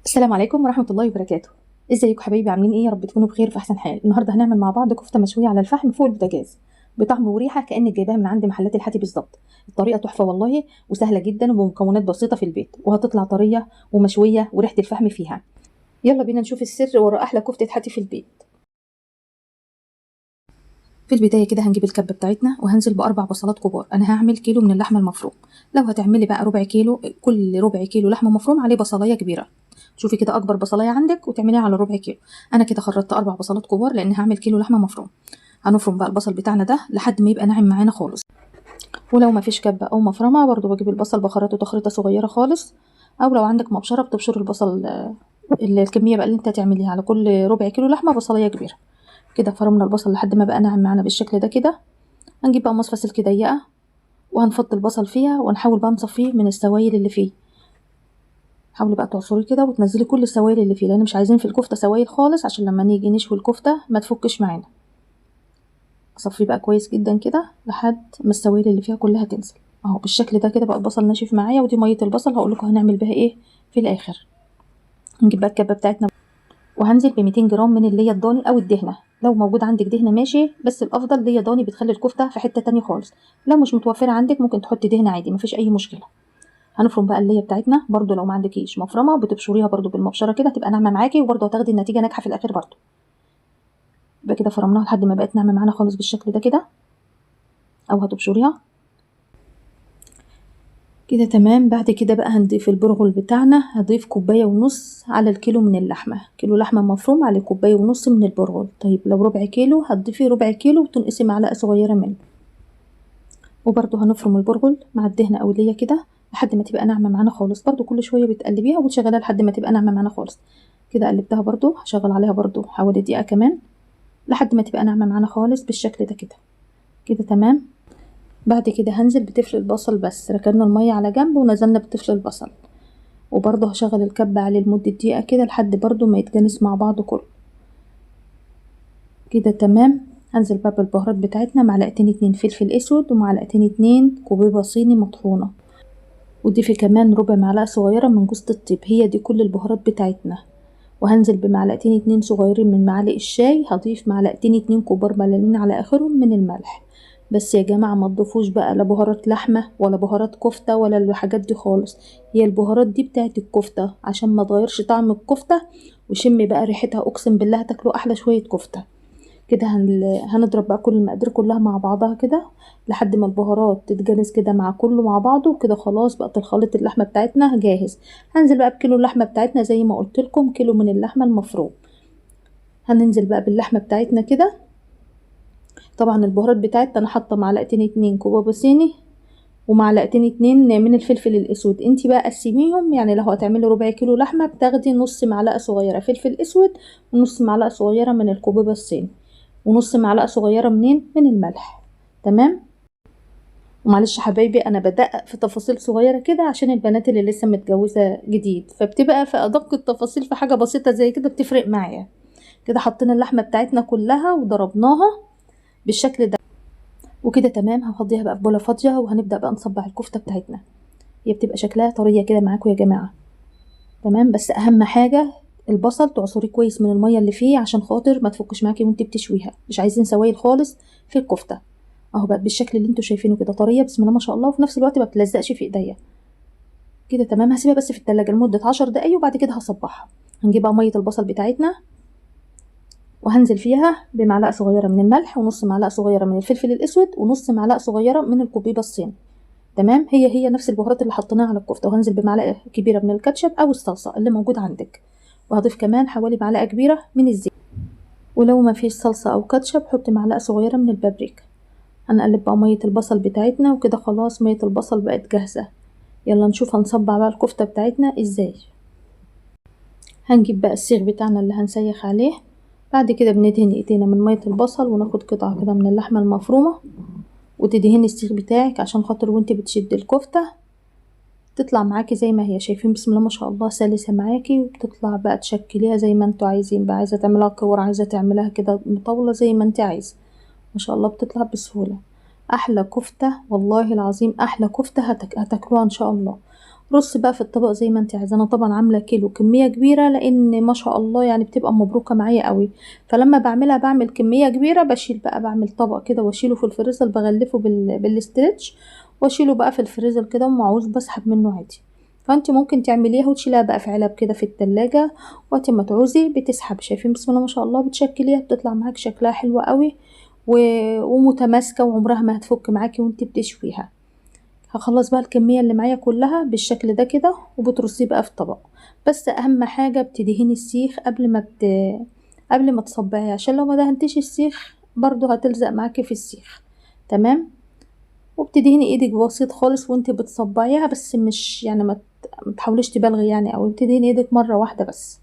السلام عليكم ورحمة الله وبركاته. ازيكم حبايبي، عاملين ايه؟ يا رب تكونوا بخير في احسن حال. النهارده هنعمل مع بعض كفتة مشوية على الفحم فوق البوتاجاز بطعم وريحة كأنك جايباها من عند محلات الحاتي بالظبط. الطريقة تحفة والله، وسهلة جدا وبمكونات بسيطة في البيت، وهتطلع طرية ومشوية وريحة الفحم فيها. يلا بينا نشوف السر ورا احلى كفتة حاتي في البيت. في البداية كده هنجيب الكبة بتاعتنا وهنزل بأربع بصلات كبار. أنا هعمل كيلو من اللحمة المفروم. لو هتعملي بقى ربع كيلو، كل ربع كيلو لحمة مفروم عليه بصلاية كبيرة. شوفي كده أكبر بصلاية عندك وتعمليها على ربع كيلو. أنا كده خرطت أربع بصلات كبار لأن هعمل كيلو لحمة مفروم. هنفرم بقى البصل بتاعنا ده لحد ما يبقى ناعم معانا خالص. ولو مفيش كبة أو مفرمة برضو بجيب البصل بخرطه تخريطة صغيرة خالص، أو لو عندك مبشرة بتبشر البصل. الكمية بقى اللي انت هتعمليها على كل ربع كيلو لحمة بصلاية كبيرة. كده فرمنا البصل لحد ما بقى ناعم معانا بالشكل ده كده. هنجيب بقى مصفى سلك ضيقة وهنفض البصل فيها ونحاول بقى نصفيه من السوائل اللي فيه. حاولي بقى تعصريه كده وتنزلي كل السوائل اللي فيه، لان مش عايزين في الكفته سوائل خالص عشان لما نيجي نشوي الكفته ما تفكش معانا. صفيه بقى كويس جدا كده لحد ما السوائل اللي فيها كلها تنزل. اهو بالشكل ده كده بقى البصل ناشف معايا، ودي ميه البصل هقول لكم هنعمل بها ايه في الاخر. نجيب بقى الكبه بتاعتنا وهنزل ب 200 جرام من اللي هي الضاني او الدهنه. لو موجود عندك دهنه ماشي، بس الافضل اللي هي ضاني بتخلي الكفته في حته تانية خالص. لو مش متوفره عندك ممكن تحطي دهنه عادي، مفيش اي مشكله. هنفرم بقى اللي هي بتاعتنا برضو، لو ما عندكيش مفرمه بتبشريها برضو بالمبشره كده تبقى ناعمه معاكي، وبرضو هتاخدي النتيجه ناجحه في الاخر برضو. يبقى كده فرمناها لحد ما بقت ناعمه معانا خالص بالشكل ده كده، او هتبشريها كده تمام. بعد كده بقى هنضيف البرغل بتاعنا. هضيف كوبايه ونص على الكيلو من اللحمه. كيلو لحمه مفروم على كوبايه ونص من البرغل. طيب لو ربع كيلو هتضيفي ربع كيلو وتنقسي معلقه صغيره منه. وبرضو هنفرم البرغل مع الدهنه او اللي هي كده لحد ما تبقى ناعمه معانا خالص. برضو كل شويه بتقلبيها وتشغليها لحد ما تبقى ناعمه معانا خالص. كده قلبتها برضو، هشغل عليها برضو حوالي دقيقه كمان لحد ما تبقى ناعمه معانا خالص بالشكل ده كده. كده تمام. بعد كده هنزل بتفل البصل بس. ركننا الميه على جنب ونزلنا بتفل البصل، وبرضو هشغل الكبة عليه لمدة دقيقة كده لحد برضو ما يتجانس مع بعضه كله. كده تمام. هنزل بقى بالبهارات بتاعتنا. معلقتين 2 فلفل اسود، ومعلقتين 2 كوبيبة صيني مطحونة، وضيفي كمان ربع معلقة صغيرة من جوز الطيب. هي دي كل البهارات بتاعتنا. وهنزل بمعلقتين 2 صغيرين من معالق الشاي. هضيف معلقتين 2 كبار ملالين على اخرهم من الملح. بس يا جماعة ما تضيفوش بقى لا بهارات لحمة ولا بهارات كفتة ولا الحاجات دي خالص. هي البهارات دي بتاعت الكفتة عشان ما تغيرش طعم الكفتة، وشمي بقى ريحتها، اقسم بالله هتاكلوا احلى شوية كفتة. كده هنضرب بقى كل المقادير كلها مع بعضها كده لحد ما البهارات تتجانس كده مع كله مع بعضه كده. خلاص بقت الخليط اللحمه بتاعتنا جاهز. هنزل بقى بكيلو اللحمه بتاعتنا زي ما قلت لكم، كيلو من اللحمه المفروم. هننزل بقى باللحمه بتاعتنا كده. طبعا البهارات بتاعتنا انا حاطه معلقتين 2 كباب صيني ومعلقتين 2 من الفلفل الاسود. انتي بقى قسميهم، يعني لو هتعملي ربع كيلو لحمه بتاخدي نص معلقه صغيره فلفل اسود، ونص معلقه صغيره من الكباب الصيني، ونص معلقه صغيره من الملح. تمام. ومعلش حبايبي انا بدقق في تفاصيل صغيره كده عشان البنات اللي لسه متجوزه جديد، فبتبقى في ادق التفاصيل في حاجه بسيطه زي كده بتفرق معايا. كده حطينا اللحمه بتاعتنا كلها وضربناها بالشكل ده. وكده تمام. هفضيها بقى في بوله فاضيه وهنبدا بقى نصبع الكفته بتاعتنا. هي بتبقى شكلها طريه كده معاكم يا جماعه. تمام. بس اهم حاجه البصل تعصريه كويس من الميه اللي فيه عشان خاطر ما تفكش معاكي وانت بتشويها. مش عايزين سوائل خالص في الكفته. اهو بقى بالشكل اللي انتوا شايفينه كده، طريه بسم الله ما شاء الله، وفي نفس الوقت ما بتلزقش في ايديا. كده تمام. هسيبها بس في التلاجة لمده 10 دقايق وبعد كده هصبحها. هنجيب بقى ميه البصل بتاعتنا وهنزل فيها بمعلقه صغيره من الملح، ونص معلقه صغيره من الفلفل الاسود، ونص معلقه صغيره من الكوبيبه الصيني. تمام. هي نفس البهارات اللي حطيناها على الكفته. وهنزل بمعلقه كبيره من الكاتشب او الصلصه اللي موجود عندك، وهضيف كمان حوالي معلقه كبيره من الزيت. ولو ما فيش صلصه او كاتشب حطي معلقه صغيره من البابريكا. هنقلب بقى ميه البصل بتاعتنا وكده خلاص ميه البصل بقت جاهزه. يلا نشوف هنصبع بقى الكفته بتاعتنا ازاي. هنجيب بقى السيخ بتاعنا اللي هنسيخ عليه. بعد كده بندهن ايدينا من ميه البصل وناخد قطعه كده من اللحمه المفرومه، وتدهني السيخ بتاعك عشان خاطر وانت بتشد الكفته تطلع معاكي زي ما هي. شايفين بسم الله ما شاء الله سلسه معاكي، وبتطلع بقى تشكليها زي ما انتوا عايزين بقى. عايزه تعملها كور، عايزه تعملها كده مطوله، زي ما انت عايزه. ما شاء الله بتطلع بسهوله. احلى كفته والله العظيم، احلى كفته هتاكلوها ان شاء الله. رص بقى في الطبق زي ما انت عايزه. انا طبعا عامله كيلو كميه كبيره لان ما شاء الله يعني بتبقى مبروكه معايا قوي، فلما بعملها بعمل كميه كبيره بشيل بقى، بعمل طبق كده واشيله في الفريزر، بغلفه بالاسترتش واشيله بقى في الفريزر كده، ومعوز بسحب منه عادي. فانت ممكن تعمليها وتشيلها بقى في علب كده في التلاجة، وقت ما تعوزي بتسحب. شايفين بسم الله ما شاء الله بتشكليها بتطلع معاك شكلها حلو قوي ومتماسكه، وعمرها ما هتفك معاكي وانت بتشويها. هخلص بقى الكمية اللي معايا كلها بالشكل ده كده، وبترصيه بقى في طبق. بس اهم حاجة بتدهني السيخ قبل ما تصبعيه، عشان لو ما دهنتيش السيخ برضو هتلزق معاكي في السيخ. تمام. وبتدهني ايدك بسيط خالص وانت بتصبعيها، بس مش يعني ما تحاوليش تبالغي يعني، او بتدهني ايدك مرة واحدة بس.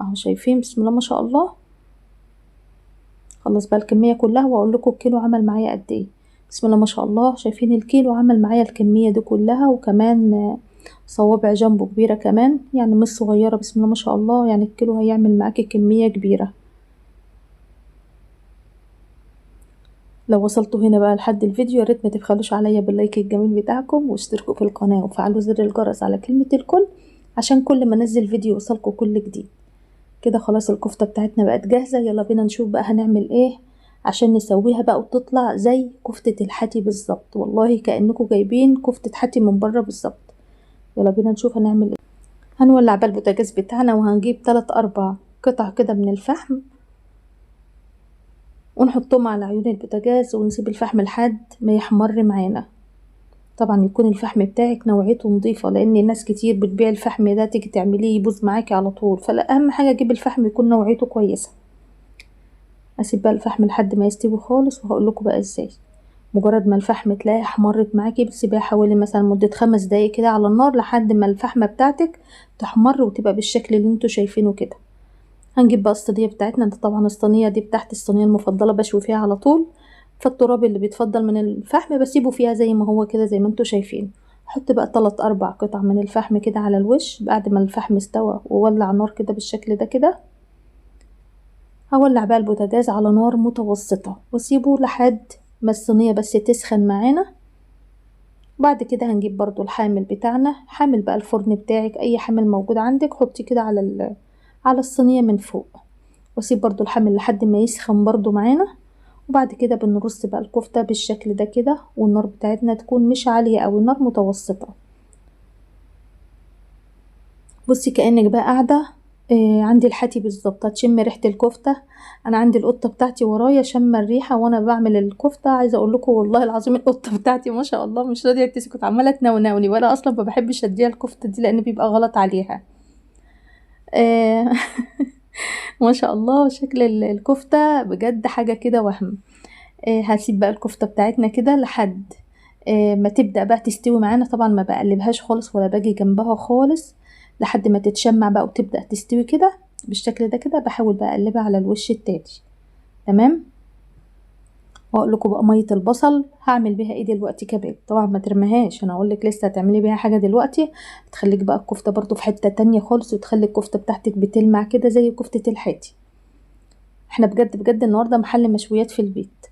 اهو شايفين بسم الله ما شاء الله. خلص بقى الكمية كلها واقول لكم الكيلو عمل معايا قد ايه. بسم الله ما شاء الله، شايفين الكيلو عمل معايا الكمية دي كلها، وكمان صوابع جنبه كبيرة كمان، يعني مش صغيرة. بسم الله ما شاء الله، يعني الكيلو هيعمل معاكي كمية كبيرة. لو وصلتوا هنا بقى لحد الفيديو يا ريت ما تبخلوش عليا باللايك الجميل بتاعكم، واشتركوا في القناة وفعلوا زر الجرس على كلمة الكل، عشان كل ما انزل فيديو يوصلكوا كل جديد. كده خلاص الكفتة بتاعتنا بقت جاهزة. يلا بينا نشوف بقى هنعمل ايه عشان نسويها بقى وتطلع زي كفتة الحاتي بالظبط، والله كأنكم جايبين كفتة حاتي من بره بالظبط. يلا بينا نشوف هنعمل ايه. هنولع بقى البوتاجاز بتاعنا، وهنجيب 3-4 قطع كده من الفحم، ونحطهم على عيون البوتاجاز، ونسيب الفحم لحد ما يحمر معانا. طبعا يكون الفحم بتاعك نوعيته نظيفة، لان ناس كتير بتبيع الفحم ده تيجي تعمليه يبوظ معاكي على طول، فلا، اهم حاجة اجيب الفحم يكون نوعيته كويسة. اسيب بقى الفحم لحد ما يستوي خالص، وهقول لكم بقى ازاي. مجرد ما الفحم تلاقي احمرت معاكي، بتسيبيها حوالي مثلا مدة 5 دقايق كده على النار، لحد ما الفحمة بتاعتك تحمر وتبقى بالشكل اللي انتوا شايفينه كده. هنجيب بقى الصينية بتاعتنا. انت طبعا الصينية دي بتاعت الصينية المفضلة بشوي فيها على طول، فالتراب اللي بيتفضل من الفحم بسيبه فيها زي ما هو كده، زي ما انتوا شايفين. احط بقى 3-4 قطع من الفحم كده على الوش بعد ما الفحم استوى، وولع نار كده بالشكل ده كده. هولع بقى البوتاجاز على نار متوسطة، واسيبه لحد ما الصينية بس تسخن معانا. بعد كده هنجيب برضو الحامل بتاعنا، حامل بقى الفرن بتاعك، اي حامل موجود عندك حطي كده على الصينية من فوق، واسيب برضو الحامل لحد ما يسخن برضو معانا. وبعد كده بنرص بقى الكفتة بالشكل ده كده، والنار بتاعتنا تكون مش عالية اوي، النار متوسطة. بصي كأنك بقى قاعدة عندي الحاتي بالظبط، هتشم ريحة الكفتة. انا عندي القطة بتاعتي ورايا شم الريحة وانا بعمل الكفتة. عايزة اقول لكم والله العظيم القطة بتاعتي ما شاء الله مش راضية تسكت، عمالة تنونوني، وانا اصلا ما بحبش اديها الكفتة دي لان بيبقى غلط عليها. آه ما شاء الله شكل الكفتة بجد حاجة كده وهم. هسيب بقى الكفتة بتاعتنا كده لحد ما تبدأ بقى تستوي معانا. طبعا ما بقلبهاش خالص ولا باجي جنبها خالص، لحد ما تتشمع بقى وتبدأ تستوي كده بالشكل ده كده. بحاول بقى اقلبها على الوش التاني. تمام. واقول لكم بقى ميه البصل هعمل بيها ايه دلوقتي كمان. طبعا ما ترميهاش، انا اقول لك لسه هتعملي بيها حاجه دلوقتي تخليك بقى الكفته برضو في حته تانية خالص، وتخلي الكفته بتاعتك بتلمع كده زي كفته الحاتي. احنا بجد بجد النهارده محل مشويات في البيت.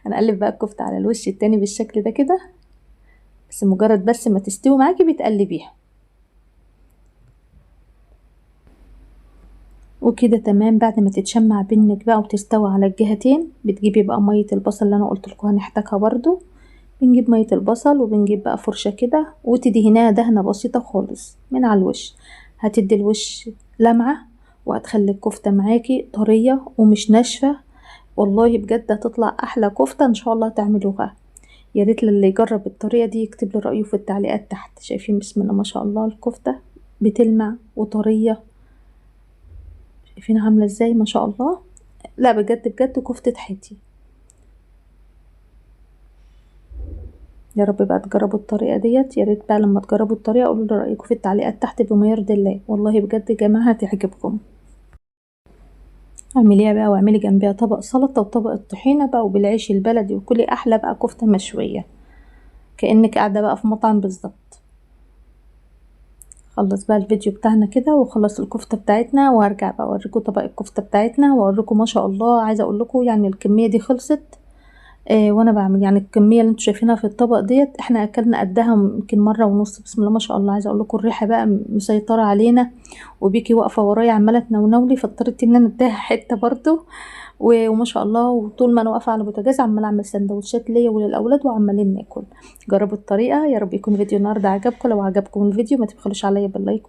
هنقلب بقى الكفته على الوش التاني بالشكل ده كده، بس مجرد بس ما تستوي معاكي بتقلبيها وكده. تمام. بعد ما تتشمع بينك بقى وتستوي على الجهتين، بتجيبي بقى ميه البصل اللي انا قلت لكم هنحتاجها برضو. بنجيب ميه البصل، وبنجيب بقى فرشه كده وتدهنيها دهنه بسيطه خالص من على الوش. هتدي الوش لمعه، وهتخلي الكفته معاكي طريه ومش ناشفه. والله بجد هتطلع احلى كفته ان شاء الله تعملوها. يا ريت اللي يجرب الطريقه دي يكتب لي رايه في التعليقات تحت. شايفين بسم الله ما شاء الله الكفته بتلمع وطريه، شايفين عامله ازاي ما شاء الله. لا بجد بجد كفته حياتي. يا رب بقى تجربوا الطريقه ديت. يا ريت بقى لما تجربوا الطريقه قولوا لي رايكم في التعليقات تحت بما يرضي الله. والله بجد يا جماعه هتعجبكم. اعمليها بقى واعملي جنبيها طبق سلطه وطبق الطحينه بقى وبالعيش البلدي، وكلي احلى بقى كفته مشويه كانك قاعده بقى في مطعم بالظبط. خلص بقى الفيديو بتاعنا كده وخلص الكفته بتاعتنا، وهرجع بقى اوريكم طبق الكفته بتاعتنا واوريكم ما شاء الله. عايزه اقول لكم يعني الكميه دي خلصت وانا بعمل يعني الكميه اللي انتوا شايفينها في الطبق ديت احنا اكلنا قدها يمكن مره ونص. بسم الله ما شاء الله. عايزه اقول لكم الريحه بقى مسيطره علينا، وبيكي واقفه ورايا عماله تنونولي، فاضطريت ان انا اديها حته برضو. وما شاء الله، وطول ما انا واقفه على البوتاجاز عماله اعمل سندوتشات ليا وللاولاد وعمالين ناكل. جربوا الطريقه، يا رب يكون فيديو النهارده عجبكم. لو عجبكم الفيديو ما تبخلوش عليا باللايك.